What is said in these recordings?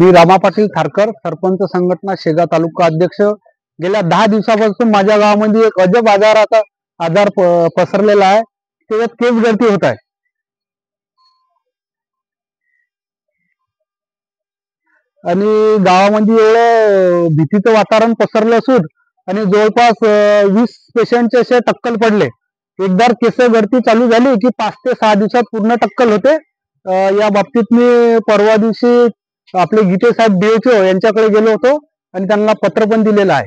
मी रामा पाटील थारकर, सरपंच संघटना शेगाव तालुका अध्यक्ष। गेल्या 10 दिवसापासून माझ्या गावामध्ये एक अजब आजार पसरलेला आहे। त्याच्यात केस गळती होत आहे आणि गावामध्ये एवढं भीतीचं वातावरण पसरलं असून आणि जवळपास 20 पेशंटचे असे टक्कल पडले। एकदा केस गळती चालू झाली की 5 ते 6 दिवसात पूर्ण टक्कल होते। या बाबतीत मी परवा दिवशी आपले गीते साहेब DHO यांच्याकडे गेलो होतो आणि त्यांना पत्र पण दिलेलं आहे।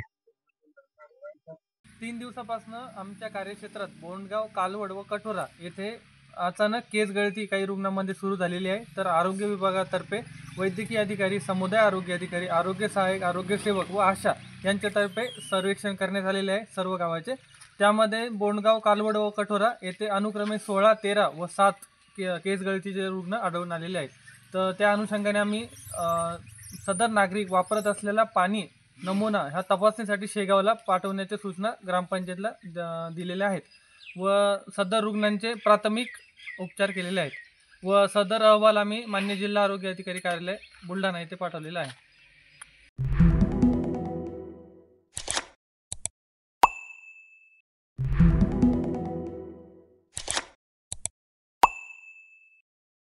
3 दिवसापासून आमच्या कार्यक्षेत्रात बोंडगाव, कालवड व कठोरा येथे अचानक केस गळती काही रुग्णांमध्ये सुरू झालेली आहे। तर आरोग्य विभागातर्फे वैद्यकीय अधिकारी, समुदाय आरोग्य अधिकारी, आरोग्य सहाय्यक, आरोग्य सेवक व आशा यांच्यातर्फे सर्वेक्षण करण्यात आलेले आहे सर्व गावाचे। त्यामध्ये बोंडगाव, कालवड व कठोरा येथे अनुक्रमे 16, 13 व 7 केस गळतीचे रुग्ण आढळून आलेले आहेत। तर त्या अनुषंगाने आम्ही सदर नागरिक वापरत असलेला पाणी नमुना ह्या तपासणीसाठी शेगावला पाठवण्याच्या सूचना ग्रामपंचायतला दिलेल्या आहेत व सदर रुग्णांचे प्राथमिक उपचार केलेले आहेत व सदर अहवाल आम्ही मान्य जिल्हा आरोग्य अधिकारी कार्यालय बुलढाणा येथे पाठवलेला आहे।